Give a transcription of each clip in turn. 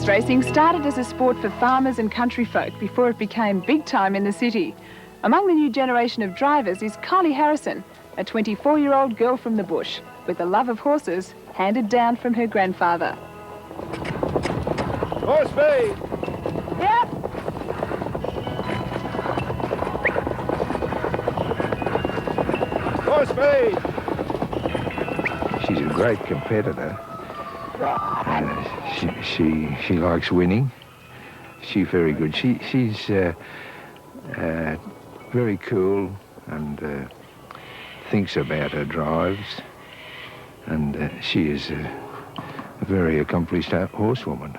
Harness racing started as a sport for farmers and country folk before it became big time in the city. Among the new generation of drivers is Kylie Harrison, a 24-year-old girl from the bush, with a love of horses handed down from her grandfather. More speed! Yep! More speed! She's a great competitor. She likes winning. She's very good. She's very cool and thinks about her drives. And she is a very accomplished horsewoman.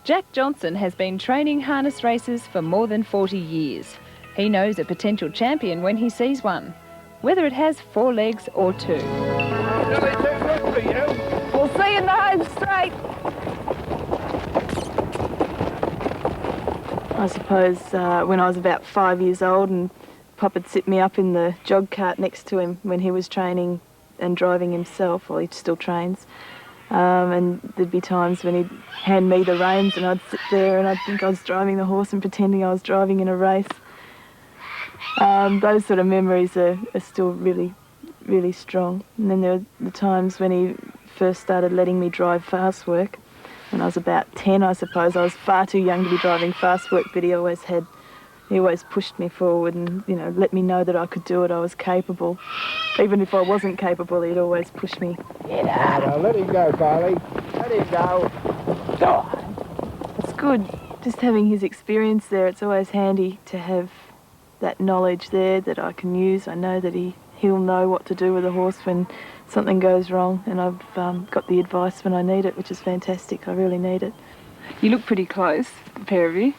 Jack Johnson has been training harness races for more than 40 years. He knows a potential champion when he sees one, whether it has 4 legs or 2. Nearly too good for you. We'll see you in the home straight. I suppose when I was about 5 years old and Pop would sit me up in the jog cart next to him when he was training and driving himself, well, he still trains. And there'd be times when he'd hand me the reins and I'd sit there and I'd think I was driving the horse and pretending I was driving in a race. Those sort of memories are still really, really strong. And then there were the times when he first started letting me drive fast work. When I was about 10, I suppose, I was far too young to be driving fast work, but he always pushed me forward and, you know, let me know that I could do it, I was capable. Even if I wasn't capable, he'd always push me. Get out. Let him go, Kylie. Let him go. Go on. It's good, just having his experience there. It's always handy to have that knowledge there that I can use. I know that he'll know what to do with a horse when something goes wrong, and I've got the advice when I need it, which is fantastic. I really need it. You look pretty close, the pair of you.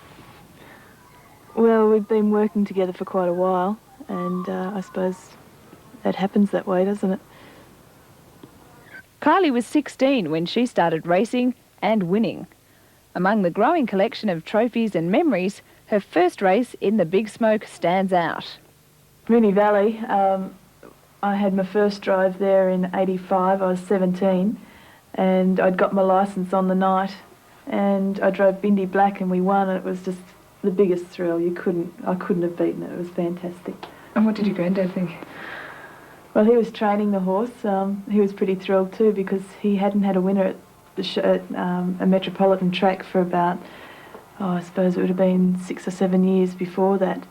Well, we've been working together for quite a while, and I suppose that happens that way, doesn't it? Kylie was 16 when she started racing and winning. Among the growing collection of trophies and memories, her first race in the Big Smoke stands out. Moonee Valley, I had my first drive there in '85. I was 17, and I'd got my licence on the night, and I drove Bindi Black and we won, and it was just the biggest thrill. I couldn't have beaten it. It was fantastic. And what did your granddad think? Well, he was training the horse. He was pretty thrilled too, because he hadn't had a winner at a metropolitan track for about, I suppose it would have been 6 or 7 years before that.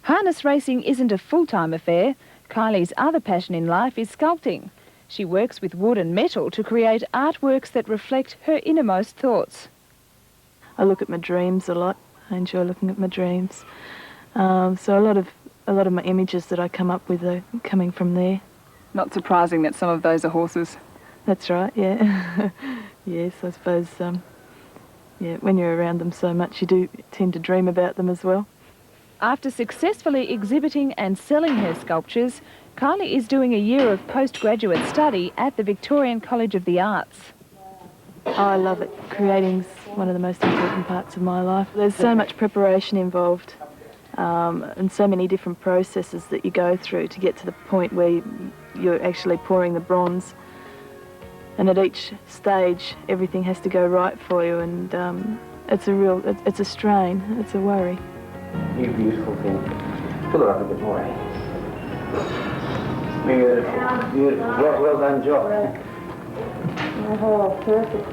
Harness racing isn't a full-time affair. Kylie's other passion in life is sculpting. She works with wood and metal to create artworks that reflect her innermost thoughts. I look at my dreams a lot. I enjoy looking at my dreams. So a lot of my images that I come up with are coming from there. Not surprising that some of those are horses. That's right, yeah. Yes, I suppose, yeah, when you're around them so much, you do tend to dream about them as well. After successfully exhibiting and selling her sculptures, Kylie is doing a year of postgraduate study at the Victorian College of the Arts. Oh, I love it. Creating's one of the most important parts of my life. There's so much preparation involved, and so many different processes that you go through to get to the point where you're actually pouring the bronze. And at each stage, everything has to go right for you, and it's a strain, it's a worry. You beautiful thing. Pull her up a bit more, eh? Beautiful, beautiful. Well done, job. Oh, perfect.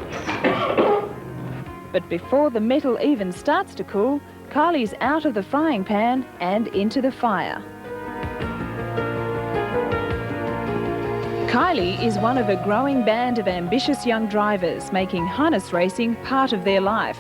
But before the metal even starts to cool, Kylie's out of the frying pan and into the fire. Kylie is one of a growing band of ambitious young drivers making harness racing part of their life.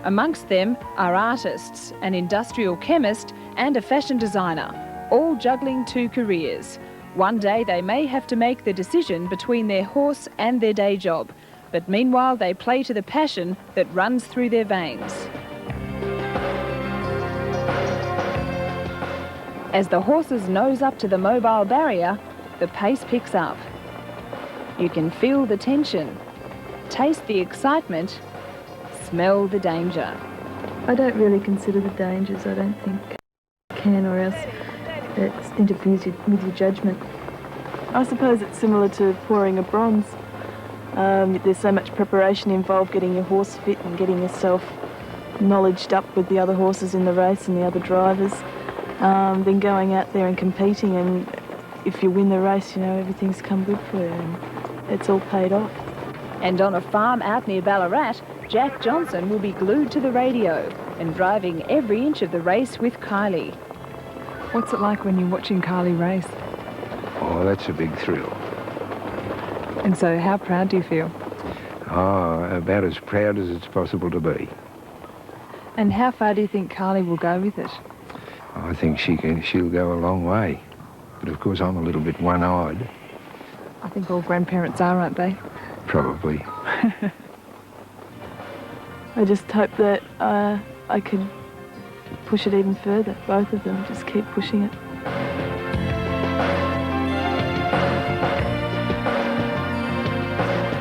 Amongst them are artists, an industrial chemist and a fashion designer, all juggling 2 careers. One day they may have to make the decision between their horse and their day job, but meanwhile they play to the passion that runs through their veins. As the horses nose up to the mobile barrier, the pace picks up. You can feel the tension, taste the excitement, smell the danger. I don't really consider the dangers, I don't think I can, or else it interferes with your judgment. I suppose it's similar to pouring a bronze. There's so much preparation involved, getting your horse fit and getting yourself knowledged up with the other horses in the race and the other drivers. Then going out there and competing, and if you win the race, you know, everything's come good for you and it's all paid off. And on a farm out near Ballarat, Jack Johnson will be glued to the radio and driving every inch of the race with Kylie. What's it like when you're watching Kylie race? Oh, that's a big thrill. And so how proud do you feel? Oh, about as proud as it's possible to be. And how far do you think Kylie will go with it? I think she'll go a long way. But of course I'm a little bit one-eyed. I think all grandparents are, aren't they? Probably. I just hope that I could push it even further, both of them, just keep pushing it.